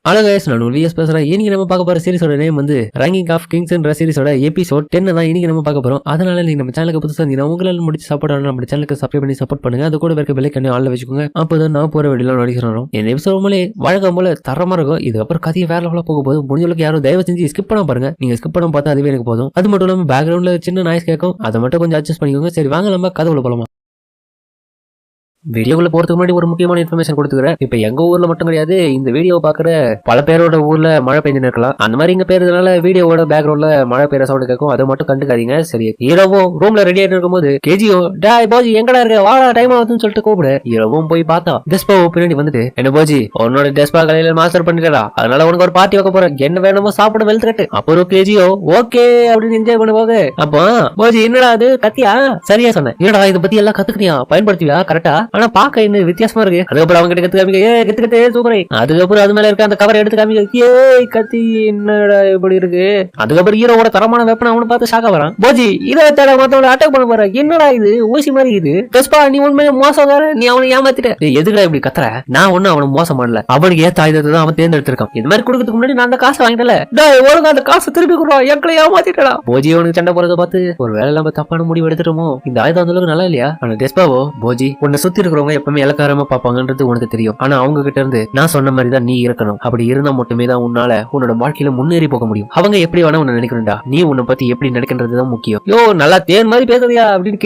Hello guys, நான் vs பேசுறேன். இன்னைக்கு நம்ம பார்க்க போற சீரிஸோட நேம் வந்து ரேங்கிங் ஆஃப் கிங்ஸ்ன்ற சீரிஸோட எபிசோட் 10 தான் இன்னைக்கு நம்ம பார்க்க போறோம். அதனால நீங்க நம்ம சேனலுக்கு புதுசா இருந்தீங்கன்னா உங்களால முடிச்சு சப்போர்ட் ஆனா நம்ம சேனலுக்கு சப்ஸ்கிரைப் பண்ணி சப்போர்ட் பண்ணுங்க. அது கூட இருக்க பெல் ஐகானை ஆல்ல வச்சுக்கோங்க. அப்பதான் நான் போற வீடியோல நோட்டிஃபிகேஷன். இந்த எபிசோட் மூலே வழக்கம் போல தரமா இருக்கும். இதுக்கப்புறம் கதையை வேற லெவலில் போக போது முடிஞ்சளவுக்கு யாரும் தயவு செஞ்சு ஸ்கிப் பண்ண பாருங்க. நீங்க ஸ்கிப் பண்ண பார்த்தா அதுவே எனக்கு போதும். அது மட்டும் இல்லாம பேக்ரவுண்ட்ல சின்ன நாய்ஸ் கேட்கும். அதை மட்டும் கொஞ்சம் அட்ஜஸ்ட் பண்ணிக்கோங்க. சரி வாங்க நம்ம கதை உள்ள போலாமா. வீடியோக்குள்ள போறதுக்கு முன்னாடி ஒரு முக்கியமான இன்ஃபர்மேஷன் கொடுத்துக்கிறேன். இப்ப எங்க ஊர்ல மட்டும் கிடையாது, இந்த வீடியோ பாக்குற பல பேரோட ஊர்ல மழை பெஞ்சு இருக்கலாம். அந்த மாதிரி இங்க பேருதுனால வீடியோட பேக்ரவுண்ட்ல மழை பெய்யற சவுண்ட் கேட்கும். அதை மட்டும் கண்டுக்காதீங்க. சரி, ஹீரோவும் ரூம்ல ரெடி ஆயிட்டு இருக்கும்போது கேஜியோ டாய் போஜி எங்கடா இருக்க, வாடா டைம் ஆகுதுன்னு சொல்லிட்டு கூப்பிடு. ஹீரோவும் போய் பார்த்தா டெஸ்பா பின்னாடி வந்துட்டு, என்ன போஜி உன்னோட டெஸ்பா கலையில மாஸ்டர் பண்ணிட்டா, அதனால உனக்கு ஒரு பார்ட்டி வைக்க போறேன், என்ன வேணுமோ சாப்பிட வெல்த் கட்டு. அப்புறம் கேஜியோ ஓகே அப்படின்னு என்ஜாய் பண்ண போக, அப்போ போஜி என்னடா அது கத்தியா, சரியா சொன்னேன், என்னடா இதை பத்தி எல்லாம் கத்துக்கிறியா, பயன்படுத்தியா கரெக்டா, ஆனா பாக்க என்ன வித்தியாசமா இருக்கு. அதுக்கப்புறம் அவங்க கிட்ட கத்து காமிக்க, சூப்பரே. அதுக்கப்புறம் அது மேல இருக்க அந்த கவரை எடுத்து காமிக்க, ஏய் கத்தி என்னடா இப்படி இருக்கு. அதுக்கப்புறம் ஹீரோவோட தரமான வெப்பன் அவனு பார்த்து ஷாக்கா வரான். போஜி இதை தேட மத்தவங்களை அட்டாக் பண்ண போற, என்னடா இது ஊசி மாதிரி இது, பெஸ்பா நீ உண்மையில மோசக்கார, நீ அவனை ஏமாத்திட்ட. எதுக்குடா இப்படி கத்துற, நான் ஒன்னும் அவனை மோசம் பண்ணல, அவனுக்கு ஏத்த ஆயுதத்தை தான் அவன் தேர்ந்தெடுத்திருக்கான். இது மாதிரி கொடுக்கறதுக்கு முன்னாடி நான் அந்த காசை வாங்கிட்டல, ஒழுங்கா அந்த காசை திருப்பி கொடுறோம், எங்களை ஏமாத்திட்டா. போஜி அவனுக்கு சண்டை போறதை பார்த்து ஒரு வேலை நம்ம தப்பான முடிவு எடுத்துட்டோமோ, இந்த ஆயுதம் அந்த அளவுக்கு நல்லா இல்லையா. ஆனா டெஸ்பாவோ போஜி உன்னை சுத்தி இருக்கிறவங்க எப்பவுமே இலக்காரமா பாப்பாங்கன்றது உனக்கு தெரியும். ஆனா அவங்க கிட்ட இருந்து நான் சொன்ன மாதிரி தான் நீ இருக்கணும். அப்படி இருந்தா மட்டுமே தான் உன்னால உன்னோட வாழ்க்கையில முன்னேறி போக முடியும். அவங்க எப்படி வேணா உன்னை நினைக்கணும்டா, நீ உன்னை பத்தி எப்படி நினைக்கின்றதுதான் முக்கியம். யோ நல்லா தேன் மாதிரி பேசுறியா அப்படின்னு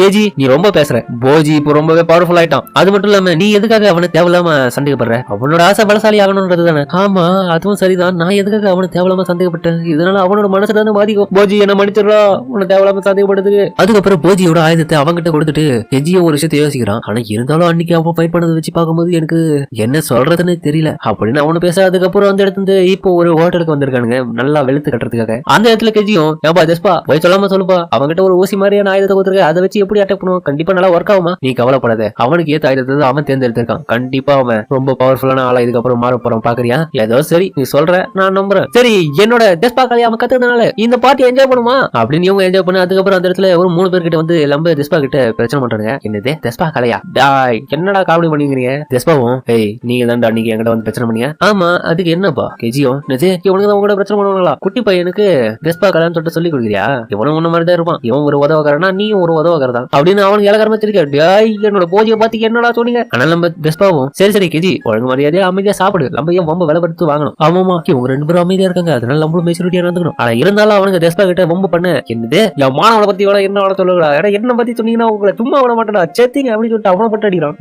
கேஜி நீ ரொம்ப பேசுற. போஜி இப்போ ரொம்பவே பவர்ஃபுல் ஆயிட்டான். அது மட்டும் இல்லாம நீ எதுக்காக அவனை தேவையில்லாம சந்தேகப்படுற, அவனோட ஆசை பலசாலி ஆகணும்ன்றது தானே. ஆமா அதுவும் சரிதான், நான் எதுக்காக அவனை தேவையில்லாம சந்தேகப்பட்டேன், இதனால அவனோட மனசு தானே பாதிக்கும். போஜி என்ன மன்னிச்சிடறா, உன்னை தேவையில்லாம சந்தேகப்படுது. அதுக்கப்புறம் போஜியோட ஆயுதத்தை அவங்கிட்ட கொடுத்துட்டு கெஜியோ ஒரு விஷயத்தை யோசிக்கிறான். ஆனா இருந்தாலும் அன்னைக்கு அவன் ஃபைட் பண்ணதை வச்சு பார்க்கும்போது எனக்கு என்ன சொல்றதுன்னு தெரியல அப்படின்னு அவனு பேச. அதுக்கப்புறம் அந்த இடத்துல இப்போ ஒரு ஹோட்டலுக்கு வந்திருக்கானுங்க நல்லா வெளுத்து கட்டுறதுக்காக. அந்த இடத்துல கெஜியும் ஏப்பா ஜெஸ்பா போய் சொல்லாம சொல்லுப்பா, அவன்கிட்ட ஒரு ஊசி மாதிரியான ஆயுதத்தை கொடுத்துருக்க, அதை வச்சு எப்படி அட்டாக் பண்ணுவோம், கண்டிப்பா நல்லா ஒர்க் ஆகுமா, நீ கவலைப்படாத, அவனுக்கு ஏத்த ஆயுதத்தை அவன் தேர்ந்தெடுத்திருக்கான், கண்டிப்பா அவன் ரொம்ப பவர்ஃபுல்லான ஆளா இதுக்கப்புறம் மாற போறான் பாக்குறியா. ஏதோ சரி நீ சொல்ற, நான் நம்புறேன். சரி என்னோட டெஸ்பா கலையை அவன் கத்துறதுனால இந்த பார்ட்டி என்ஜாய் பண்ணுமா அப்படின்னு இவங்க என்ஜாய் பண்ண. அதுக்கப்புறம் அந்த இடத்துல ஒரு 3 பேர் கிட்ட வந்து நம்ம டெஸ்பா கிட்ட பிரச்சனை பண்றாங்க. என்னது டெஸ்பா கலையா, டாய் என்னடா காமெடி பண்ணிக்கிறீங்க. டெஸ்பாவும் ஏய் நீங்க தான் அன்னைக்கு என்கிட்ட வந்து பிரச்சனை பண்ணீங்க. ஆமா அதுக்கு என்னப்பா. கெஜியோ இவனுக்கு தான் உங்களோட பிரச்சனை பண்ணுவாங்களா, குட்டி பையனுக்கு டெஸ்பா கலைன்னு சொல்லிட்டு சொல்லி கொடுக்குறியா, இவனும் உன்ன மாதிரி தான் இருப்பான், இவன் ஒரு உதவக்காரனா நீயும் ஒரு உதவக்காரதான் அப்படின்னு அவனுக்கு இலக்காரமா தெரிவிக்க. என்னோட போஜியை பார்த்து என்னடா சொன்னீங்க. ஆனால் நம்ம டெஸ்பாவும் சரி கெஜி ஒழுங்கு மரியாதையா அமைதியா சாப்பிடு, நம்ம ஏன் வம்பு விலைப்படுத்து வாங்கணும். ஆமாமா இவங்க 2 பேரும் அமைதியா இருக்காங்க, அதனால நம்மளும் மெச்சூரிட்டியா இருந்துக்கணும். ஆனா இருந்தாலும் அவனுக்கு டெஸ்பா கிட்ட வம்பு பண்ண, என்னது என் மாணவனை பத்தி என்ன சொல்லுங்களா, என்ன பத்தி சொன்னீங்கன்னா உங்களை சும்மா விட மாட்டேடா செத்திங்க அப்படின்னு சொல்லிட்டு அவனை பட்டு அடிக்கிறான்.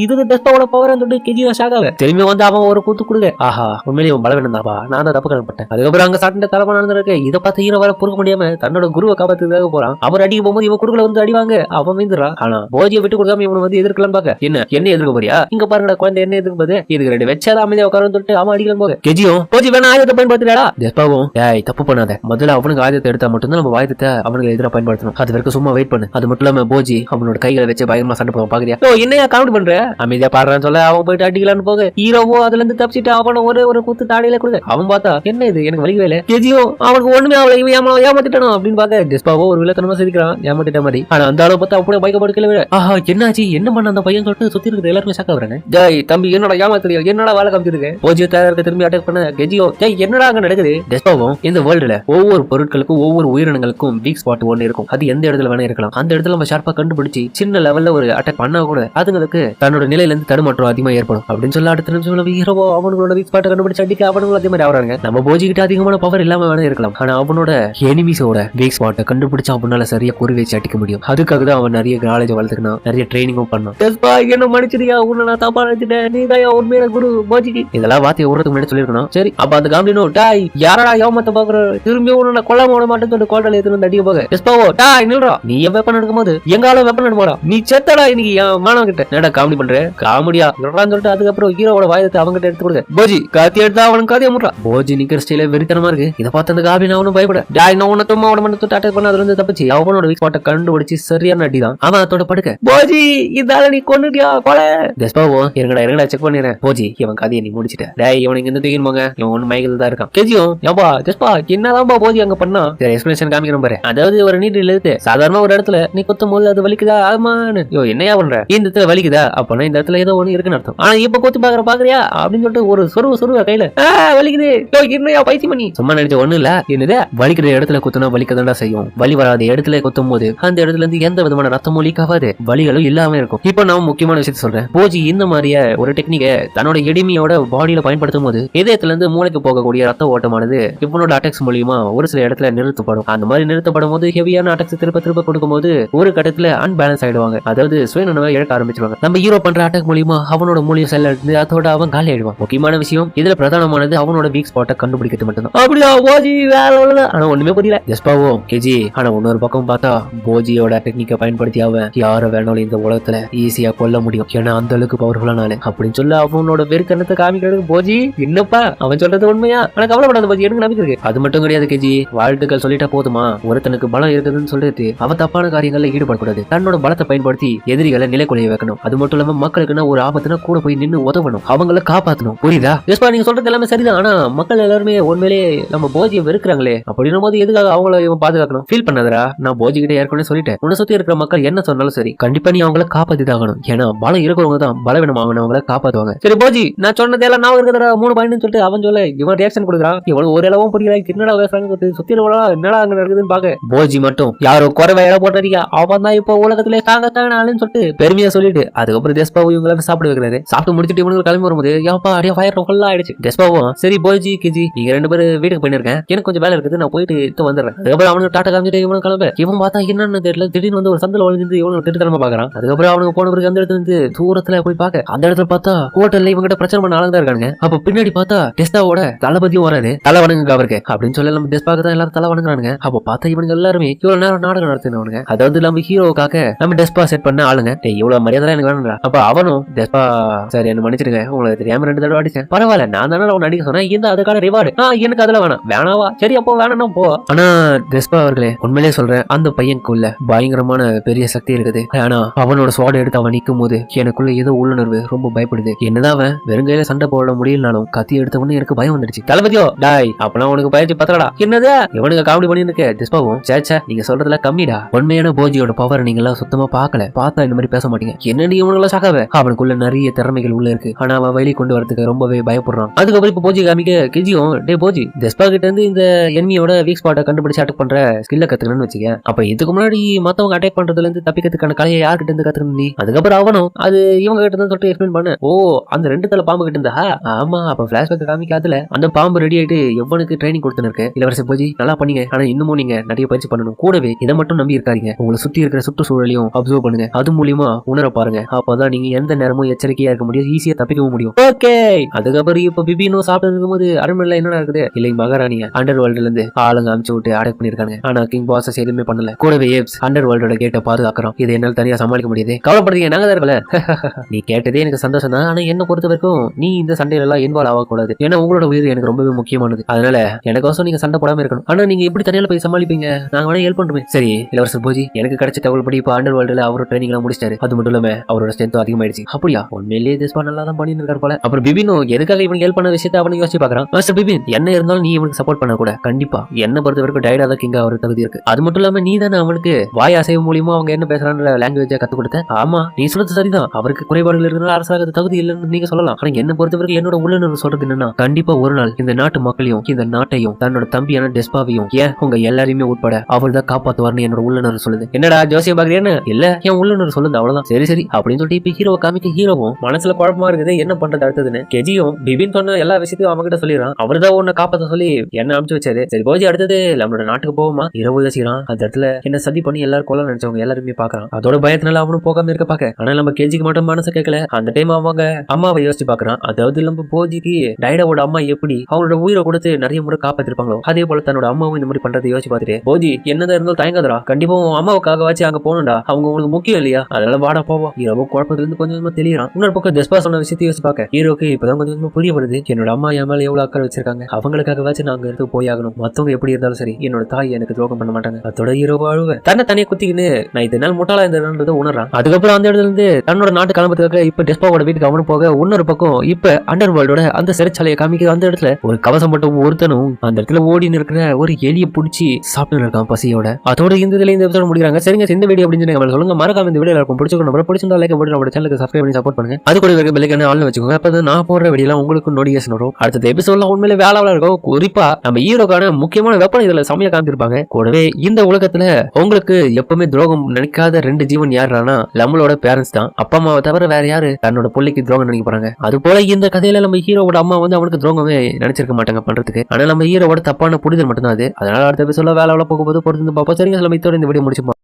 இது டெஸ்பாவோட பவர் சொல்லிட்டு கெஜியோ ஷாக்காக திரும்பி வந்து அவன் ஒரு கூத்து கொடுக்க. ஆஹா உண்மையிலே இவன் பலவீனம் தான்ப்பா, நான் தான் தப்பு கணப்பட்டேன். அதுக்கப்புறம் அங்க சாட்டின தலைமை நடந்திருக்கு. இதை பார்த்து ஹீரோ வர பொறுக்க முடியாம தன்னோட குருவை காப்பாத்துக்காக போறான். அவர் அடிக்க போகும்போது இவன் குறுக்கல வந்து அடிவாங்க, அவன் வீந்துறான். ஆனா போஜியை விட்டு கொடுக்காம இவனை வந்து எதிர்க்கலாம் பாக்க. என்ன எதிர்க்க போறியா, இங்க பாருங்கடா குழந்தை என்ன எதிர்க்கும் போது இதுக்கு 2 வச்சாதான் அமைதியா உட்காரன்னு சொல்லிட்டு அவன் அடிக்கலாம் போக. கெஜியும் போஜி வேணா ஆயுதத்தை பயன்படுத்திடா. டெஸ்பாவும் ஏய் தப்பு பண்ணாத, முதல்ல அவனுக்கு ஆயுதத்தை எடுத்தா மட்டும்தான் நம்ம ஆயுதத்தை அவனுக்கு எதிராக பயன்படுத்தணும், அது வரைக்கும் சும்மா வெயிட் பண்ணு. அது மட்டும் இல்லாம போஜி அவனோட கைகளை வச்சு பயங்கரமா சண்டை போவான் பாக்குறியா. என்னையா காமெடி பண்ற, அமைதியா பாடுறான்னு சொல்ல அவன் போயிட்டு அடிக்கலான்னு போக. ஹீரோவோ அதுல இருந்து தப்பிச்சுட்டு அவன ஒரு குத்து தாடியில கொடுக்க. அவன் பார்த்தா என்ன இது எனக்கு வலிக்கவே இல்லை. கெஜியோ அவனுக்கு ஒண்ணுமே அவளை இவன் ஏமாத்திட்டானோ அப்படின்னு பாக்க. டெஸ்பாவோ ஒரு வில்லத்தனமா சிரிக்கிறான் ஏமாத்திட்ட மாதிரி. ஆனா அந்த அளவு பார்த்தா அப்படியே பயக்கப்படுக்கல. ஆஹா என்னாச்சு என்ன பண்ண அந்த பையன் சொல்லிட்டு சுத்தி இருக்கிற எல்லாருமே ஷாக்கா வராங்க. ஜெய் தம்பி என்னடா ஏமாத்திரியா, என்னடா வேலை காமிச்சிருக்கு. போஜியோ தயாரிக்க திரும்பி அட்டாக் பண்ண. கெஜியோ ஜெய் என்னடா அங்க நடக்குது. டெஸ்பாவும் இந்த வேர்ல்டுல ஒவ்வொரு பொருட்களுக்கும் ஒவ்வொரு உயிரினங்களுக்கும் வீக் ஸ்பாட் ஒன்னு இருக்கும், அது எந்த இடத்துல வேணா இருக்கலாம். அந்த இடத்துல நம்ம ஷார்ப்பா கண்டுபிடிச்சு சின்ன லெவல்ல ஒரு அட்டாக் பண்ணா கூட அதுங்களுக்கு தன்னோட நிலையில இருந்து தடுமாற்றம் அதிகமா ஏற்படும் அப்படின்னு சொல்ல. அடுத்த நிமிஷம் ஹீரோவோ அவனோட வீக் ஸ்பாட்டை கண்டுபிடிச்சு அடிக்க அவனும் அதே மாதிரி ஆகிறாங்க. நம்ம போஜி கிட்ட அதிகமான பவர் இல்லாம வேணா இருக்கலாம், ஆனா அவனோட எனிமீஸோட வீக் ஸ்பாட்டை கண்டுபிடிச்சு அவனால சரியா குறி வச்சு அடிக்க முடியும். அதுக்காக தான் அவன் நிறைய நாலேஜ் வளர்த்துக்கணும், நிறைய ட்ரைனிங்கும் பண்ணணும். என்ன மன்னிச்சிரியா, உன்னை நான் தப்பா நினைச்சிட்டேன், நீ தான் உண்மையான குரு போஜிக்கு. இதெல்லாம் வார்த்தையை விடுறதுக்கு முன்னாடி சொல்லிருக்கணும். சரி அப்ப அந்த காமெடினோ டாய் யாரடா ஏமாத்த பாக்குற, திரும்பி உன்னை கொல்லாம விட மாட்டேன்னு சொல்லி கோட்டல எடுத்து வந்து அடிக்க போக. டெஸ்பாவோ டாய் நில்றா, நீ என் வெப்பன் எடுக்கும்போது எங்காலும் வெப்பன் எடுப்பா, நீ செத்தடா இன்னைக்கு என் மாணவன் கிட்ட. என்னடா காமெடி பண்ற, காமெடியா நில்றான்னு சொல்லிட்டு அதுக்கப்புறம் ஹீரோவோட வாயத்தை அவங்கிட்ட எடுத்து கொடுக்க. போஜி காத்தி எடுத்தா அவனுக்கு காத்தியா முடுறா. போஜி நிக்கிற ஸ்டைல வெறித்தனமா இருக்கு. இதை பார்த்து அந்த காபின் அவனும் பயப்பட. டாய் நான் உன்னை சும்மா அவனை மட்டும் அட்டாக் பண்ண அதுல இருந்து தப்பிச்சு அவனோட வீக் ஸ்பாட்டை கண்டுபிடிச்சு சரியான அடி தான் அவன் அதோட படுக்க. போஜி இதால நீ கொண்டுட்டியா கொலை. டெஸ்பாவோ இருங்கடா செக் பண்ணிடுறேன். போஜி இவன் கதையை நீ முடிச்சிட்ட. டாய் இவன் இங்க இருந்து தூக்கிடுவாங்க, இவன் ஒண்ணு மயக்கத்துல தான் இருக்கான். கெஜியும் ஏப்பா டெஸ்பா என்னதான்பா போஜி அங்க பண்ணா எக்ஸ்பிளேஷன் காமிக்கணும் பாரு. அதாவது ஒரு நீட்டில் இழுத்து சாதாரண ஒரு இடத்துல நீ கொத்தும் போது அது வலிக்குதா ஆமான்னு. என்னையா ஏன் பண்ற இந்த இடத்துல வலிக்குதா அப்பனா இந்த இடத்துல ஏதோ ஒண்ணு இருக்குன்னு அர்த்தம். ஆனா இப்ப கொத்து பாக்குறியா அப்படின்னு சொல்லிட்டு ஒரு சொருவ கையில வலிக்குது என்னையா பைத்தியம் பண்ணி சும்மா நினைச்ச ஒண்ணு இல்ல. என்னது வலிக்கிற இடத்துல குத்துனா வலிக்கதான்டா செய்யும். வலி வராத இடத்துல குத்தும் போது அந்த இடத்துல இருந்து எந்த விதமான ரத்தமும் லீக் ஆகாது, வலிகளும் இல்லாம இருக்கும். இப்போ நான் முக்கியமான விஷயத்த சொல்றேன். போஜி இந்த மாதிரியே ஒரு டெக்னிக்கை தன்னோட எளிமையோட பாடியில பயன்படுத்தும் போது இதயத்துல இருந்து மூளைக்கு போகக்கூடிய ரத்த ஓட்டமானது இவனோட அட்டாக்ஸ் மூலியமா ஒரு சில இடத்துல நிறுத்தப்படும். அந்த மாதிரி நிறுத்தப்படும் போது ஹெவியான அட்டாக்ஸ் திருப்ப கொடுக்கும் போது ஒரு கட்டத்துல அன்பேலன்ஸ் ஆயிடுவாங்க. அதாவது சுயநினைவை இழக்க ஆரம்பிச்சிருவாங்க. நம்ம ஹீரோ பண்ற அட்டாக் மூலியமா அவனோட மூலியம் செல்ல இருந்து அதோட அவன் காலி ஆயிடுவான். முக்கியமான விஷயம் இதுல பிரதானமானது அவனோட வீக் ஸ்பாட்டை கண்டுபிடிக்கிறது மட்டும்தான். அப்படியா போஜி வேலை உள்ளதான். ஆனா ஒண்ணுமே புரியல ஜெஸ்பாவும் கேஜி. ஆனா இன்னொரு பக்கம் பார்த்தா போஜியோட டெக்னிக்கை பயன்படுத்தி அவன் யார வேணாலும் இந்த உலகத்துல ஈஸியா கொல்ல முடியும். ஏன்னா அந்த அளவுக்கு பவர்ஃபுல்லான ஆளு அப்படின்னு சொல்ல அவனோட வெறுக்கணத்தை காமிக்கிறது போஜி. என்னப்பா அவன் சொல்றது உண்மையா? ஆனா கவலைப்படாத போஜி, எனக்கு நம்பிக்கை இருக்கு. அது மட்டும் கிடையாது கேஜி, வாழ்த்துக்கள் சொல்லிட்டா போதுமா? ஒருத்தனுக்கு பலம் இருக்குதுன்னு சொல்லிட்டு அவன் தப்பான காரியங்கள்ல ஈடுபடக்கூடாது. தன்னோட பலத்தை பயன்படுத்தி எதிரிகளை நிலைக்குலைய வைக்கணும். அது மட்டும் இல்லாம மக்களுக்குன்னா ஒரு ஆபத்துனா கூட போய் நின்று உதவணும், அவங்களை காப்பாற்றணும். புரியுதா? ஜெஸ்பா நீங்க சொல்றது எல்லாமே சரிதான். ஆனா மக்கள் எல்லாருமே உண்மையிலே நம்ம போஜியை வெறுக்கிறாங்களே அப்படின்னும் போது எதுக்காக அவங்கள இவன் பாதுகாக்கணும்? ஃபீல் பண்ணாதரா? நான் போஜி கிட்ட ஏற்கனவே சொல்லிட்டேன், உன்னை சுத்தி இருக்கிற மக்கள் என்ன சொன்னாலும் சரி கண்டிப்பா நீ அவங்கள காப்பாத்தி தாகணும். ஏன்னா பலம் இருக்கிறவங்க தான் பலவீனமாகவங்களை காப்பாத்துவாங்க. சரி போஜி நான் சொன்னதெல்லாம் நான் இருக்கிற 3 பாயிண்ட் சொல்லிட்டு அவன் சொல்ல இவன் ரியாக்ஷன் கொடுக்குறான். இவ்வளவு ஒரு அளவும் புரியல, என்னடா சுத்தி என்னடா அங்க நடக்குதுன்னு பாக்க போஜி மட்டும் யாரோ குறைவா இடம் போட்டிருக்கா அவன் தான் இப்போ உலகத்திலே தாங்கத்தானு சொல்லிட்டு பெருமையா சொல்லிட்டு அதுக்கப்புறம் டெஸ்பாவும் இவங்களை சாப்பிட வைக்கிறாரு. சாப்பிட்டு முடிச்சுட்டு இவனுக்கு கிளம்பி வரும்போது ஏப்பா அப்படியே ஃபயர் ஃபுல்லா ஆயிடுச்சு. டெஸ்பாவும் சரி போஜி கேஜி நீங்க 2 பேரும் வீட்டுக்கு போயிருக்கேன், எனக்கு கொஞ்சம் வேலை இருக்குது, நான் போயிட்டு வந்துடுறேன். அதுக்கப்புறம் அவனுக்கு டாட்டா காமிச்சிட்டு இவனு கிளம்ப. இவன் பார்த்தா என்னன்னு தெரியல, திடீர்னு வந்து ஒரு சந்தில ஒழிஞ்சு இவனுக்கு திட்டத்தனமா பாக்குறான். அதுக்கப்புறம் அவனுக்கு போன பிறகு அந்த இடத்துல இருந்து தூரத்துல போய் பாக்க அந்த இடத்துல பார்த்தா ஹோட்டல்ல இவங்க கிட்ட பிரச்சனை பண்ண ஆளுங்க தான் இருக்காங்க. அப்ப பின்னாடி பார்த்தா டெஸ்டாவோட தளபதியும் வராது. தலை வணங்குங்க அவருக்கு அப்படின்னு சொல்லி நம்ம டெஸ்பாக்கு தான் எல்லாரும் தலை வணங்குறானுங்க. அப்ப பார்த்தா இவனுங்க எல்லாருமே இவ்வளவு நேரம் நாடகம் நடத்தினவனுங்க. அதாவது நம்ம ஹீரோக்காக நம்ம டெஸ்பா செட் பண்ண ஆளுங்க. இவ்வளவு மரியாதை எனக்கு வேணும்டா. அப்ப அவனும் டெஸ்பா சரி என்ன மன்னிச்சிடுங்க, உங்களுக்கு தெரியாம 2 தடவை அடிச்சேன், பரவாயில்ல நான் தானே அவன் அடிக்க சொன்னேன், இந்த அதுக்கான ரிவார்டு எனக்கு அதுல வேணாவா? சரி அப்போ வேணாம் போ. ஆனா டெஸ்பா அவர்களே உண்மையிலே சொல்றேன், அந்த பையனுக்குள்ள பயங்கரமான பெரிய சக்தி இருக்குது. ஆனா அவனோட ஸ்வாட் எடுத்து அவன் நிக்கும் போது எனக்குள்ள ஏதோ உள்ளுணர்வு ரொம்ப பயப்படுது. என்னதான் அவன் வெறுங்கையில சண்டை போட முடியலனாலும் கத்தி எடுத்த உடனே எனக்கு பயம் வந்துடுச்சு. தளபதியோ டாய் அப்பனா உனக்கு பயிற்சி பத்தலடா. என்னது இவனுக்கு காமெடி பண்ணி இருக்க டெஸ்பாவும் சேச்சா நீங்க சொல்றதுல கம்மிடா. உண்மையான போஜியோட பவர் நீங்க எல்லாம் சுத்தமா பாக்கல, பார்த்தா இந்த மாதிரி பேச மாட்டீங்க. என்னடி இவனுங்களா சாகாவ? அவனுக்குள்ள நிறைய திறமைகள் உள்ள இருக்கு, ஆனா அவன் வெளியே கொண்டு வரதுக்கு ரொம்பவே பயப்படுறான். அதுக்கப்புறம் இப்ப போஜி காமிக்க கெஜியும் டே போஜி டெஸ்பா கிட்ட இருந்து இந்த எனிமியோட வீக் ஸ்பாட்டை கண்டுபிடிச்சு அட்டாக் பண்ற ஸ்கில்ல கத்துக்கணும்னு வச்சுக்க. அப்ப இதுக்கு முன்னாடி மத்தவங்க அட்டாக் பண்றதுல இருந்து தப்பிக்கிறதுக்கான கலையை யார்கிட்ட இருந்து கத்துக்கணும் நீ? அதுக்கப்புறம் அவனும் அது இவங்க கிட்ட இருந்து சொல்லிட்டு எக்ஸ்பிளைன் பண்ண. ஓ அந்த 2 தலை பாம்பு கிட்ட இருந்தா? ஆமா அப்ப பிளாஷ்பேக் காமிக்காதுல அந்த பாம்பு ரெடி ஆயிட்டு எவனுக்கு ட்ரைனிங் கொடுத்துன்னு இருக்கு. இளவரசி போஜி நல்லா பண்ணீங்க, ஆனா இன்னமும் நீங்க நிறைய பயிற்சி பண்ணணும். கூடவே இதை மட்டும் நம்பி இருக்காதீங்க, உங்களை சுத்தி இருக்கிற சுற்றுச்சூழலையும் அப்சர்வ் பண்ணுங்க, அது மூலியமா உணர பாருங்க. அப்பதான் நீங்க எந்த நேரமும் எச்சரிக்கையா இருக்க முடியும், ஈஸியா தப்பிக்கவும் முடியும். ஓகே. அதுக்கப்புறம் இப்ப பிபினும் சாப்பிட்டு இருக்கும்போது அரண்மனையில என்ன நடக்குது? இல்லை மகாராணிய அண்டர் வேர்ல்டுல இருந்து ஆளுங்க அனுப்பிச்சு விட்டு அட்டாக் பண்ணிருக்காங்க. ஆனா கிங் பாஸஸ் எதுவுமே பண்ணல. கூடவே ஏப்ஸ் அண்டர் வேர்ல்டோட கேட்ட பாதுகாக்கிறோம். இது என்னால தனியா சமாளிக்க முடியாது, கவலைப்படுறீங்க நாங்க தான் இருக்கல. நீ கேட்டதே எனக்கு சந்தோஷம் தான், ஆனா என்ன பொறுத்த வரைக்கும் நீ இந்த சண்டையில எல்லாம் இன்வால்வ் ஆகக்கூடாது. ஏன்னா உங்களோட உயிர் எனக்கு ரொம்பவே முக்கியமானது. அதனால எனக்கோசம் நீங்க சண்டை போடாம இருக்கணும். ஆனா நீங்க எப்படி தனியால போய் சமாளிப்பீங்க? நாங்க வேணா ஹெல்ப் பண்ணுமே. சரி இளவரசர் போஜி எனக்கு கிடைச்ச தகவல் படி இப்ப அண்டர் வேர்ல்டுல அவரோட ட்ரைனிங் எல்லாம் முடிச்சிட்டாரு. அது மட்டும் இல்லாம அவரோட ஸ்ட்ரென்த் அதிகமாயிடுச்சு. அப்படியா? உண்மையிலேயே டெஸ்பா நல்லா தான் பண்ணிட்டு இருக்காரு போல. அப்புறம் பிபினும் எதுக்காக இவனுக்கு ஹெல்ப் பண்ண விஷயத்தை அவனுக்கு யோசிச்சு பாக்குறான். மாஸ்டர் பிபின் என்ன இருந்தாலும் நீ இவனுக்கு சப்போர்ட் பண்ண கூட கண்டிப்பா என்ன பொறுத்த வரைக்கும் டைடா தான் கிங்கா அவருக்கு தகுதி இருக்கு. அது மட்டும் இல்லாம நீ தானே அவனுக்கு வாய் அசைவு மூலியமா அவங்க என்ன பேசுறான்ற லாங்குவேஜா கத்து கொடுத்த. ஆமா நீ சொல்றது சரிதான், அவருக்கு குறைபாடுகள் இருக்கிறனால அரசாக தகுதி இல்லைன்னு நீங்க சொல்லலாம். ஆனா என்ன பொறுத்த வரைக்கும் என்னோட உள்ளுணர்வு சொல்றது என்னன்னா கண்டிப்பா ஒரு நாள் இந்த நாட்டு மக்களையும் இந்த நாட்டையும் தன்னோட தம்பியான டெஸ்பாவையும் ஏன் உங்க எல்லாரையுமே உட்பட அவர் தான் காப்பாத்துவார்னு என்னோட உள்ளுணர்வு சொல்லுது. என்னடா ஜோசியம் பாக்குறேன்னு? இல்ல என் உள்ளுணர்வு சொல்லுது அவ்வளவுதான். சரி சரி அப்படின்னு சொல்லிட்டு இப்ப ஹீரோவை காமிக்க ஹீரோவும் மனசுல குழப்பமா இருக்குது என்ன பண்றது அடுத்ததுன்னு. கெஜியும் பிபின் சொன்ன எல்லா விஷயத்தையும் அவங்க கிட்ட சொல்லிடுறான். அவர் தான் உன்னை காப்பாத்த சொல்லி என்ன அனுப்பிச்சு வச்சாரு. சரி போஜி அடுத்தது நம்மளோட நாட்டுக்கு போவோமா? இரவு யோசிக்கிறான். அந்த இடத்துல என்ன சதி பண்ணி எல்லாரும் கொல்ல நினைச்சவங்க எல்லாருமே பாக்குறான். அதோட பயத்தினால அவனும் போகாம இருக்க பாக்க. ஆனா நம்ம கெஜிக்கு மட்டும் மனசு கேட்கல. அந்த டைம் அவங்க அம்மாவை யோசிச்சு பாக்குறான். அதாவது நம்ம போஜிக்கு டைடாவோட அம்மா எப்படி அவங்களோட உயிரை கொடுத்து நிறைய முறை காப்பாத்திருப்பாங்களோ அதே போல தன்னோட அம்மாவும் இந்த மாதிரி பண்றதை யோசிச்சு பார்த்துட்டு போஜி என்னதான் இருந்தாலும் தயங்காதரா, கண்டிப்பா அம்மாவுக்காக வச்சு அங்க போகணும்டா, அவங்க உங்களுக்கு முக்கியம் இல்லையா? அதனால வாடா போவோம். ஹீரோ குழப்பத்துல இருந்து கொஞ்சம் கொஞ்சமா தெளிறான். இன்னொரு பக்கம் டெஸ்பா சொன்ன விஷயத்தை யோசிச்சு பாக்க ஹீரோக்கு இப்பதான் கொஞ்சம் கொஞ்சமா புரிய வருது. என்னோட அம்மா என் மேல எவ்வளவு அக்கறை வச்சிருக்காங்க, அவங்களுக்காக வச்சு நாங்க எடுத்து போயாகணும். மத்தவங்க எப்படி இருந்தாலும் சரி என்னோட தாய் எனக்கு துரோகம் பண்ண மாட்டாங்க. அதோட ஹீரோ வாழ்வு தன்னை தனியா குத்திக்கின்னு நான் இதனால முட்டாளா இருந்ததை உணர்றான். அதுக்கப்புறம் அந்த இடத்துல இருந்து தன்னோட நாட்டு கிளம்புறதுக்காக இப்ப டெஸ்பாவோட வீட்டுக்கு அவனும் போக இன்னொரு பக்கம் இப்ப அண்டர் வேர்ல்டோட அந்த சிறைச்சாலையை காமிக்க அந்த இடத்துல ஒரு கவசம் மட்டும் ஒருத்தனும் அந்த இடத்துல ஓடின்னு இருக்கிற ஒரு எலியை பிடிச்சி சாப்பிட்டு இருக்கான் பசியோட. அதோட இந்த எபிசோட முடிக்கிறாங்க. சரிங்க இந்த வீடியோ அப்படின்னு சொல்லுங்க, மறக்காம இந்த வீடியோ இருக்கும். பிடிச்சிருந்தா லைக் போட்டு நம்ம சேனலுக்கு சப்ஸ்கிரைப் பண்ணி சப்போர்ட் பண்ணுங்க. அது கூட இருக்க பெல் ஐகானை ஆன்ல வச்சுக்கோங்க. அப்பதான் நான் போடுற வீடியோல உங்களுக்கு நோட்டிஃபிகேஷன் வரும். அடுத்த எபிசோட்ல உண்மையிலே வேலை இருக்கும். குறிப்பா நம்ம ஹீரோக்கான முக்கியமான வெப்பன் இதுல சமய காமிச்சிருப்பாங்க. கூடவே இந்த உலகத்துல உங்களுக்கு எப்பவுமே துரோகம் நினைக்காத 2 ஜீவன் யாருன்னா நம்மளோட பேரண்ட்ஸ் தான். அப்பா அம்மாவை தவிர வேற யாரு தன்னோட பிள்ளைக்கு துரோகம் நினைக்க போறாங்க. அது போல இந்த கதையில நம்ம ஹீரோவோட அம்மா அவனுக்கு துரோகமே நினைச்சிருக்க மாட்டாங்க பண்றதுக்கு. ஆனா நம்ம ஹீரோவோட தப்பான புரிதல் மட்டும்தான் அது. அதனால அடுத்த எபிசோட்ல வேலை போகும்போது பொறுத்து பார்ப்போம். சரிங்க, இந்த வீடியோ முடிச்சுப்போம்.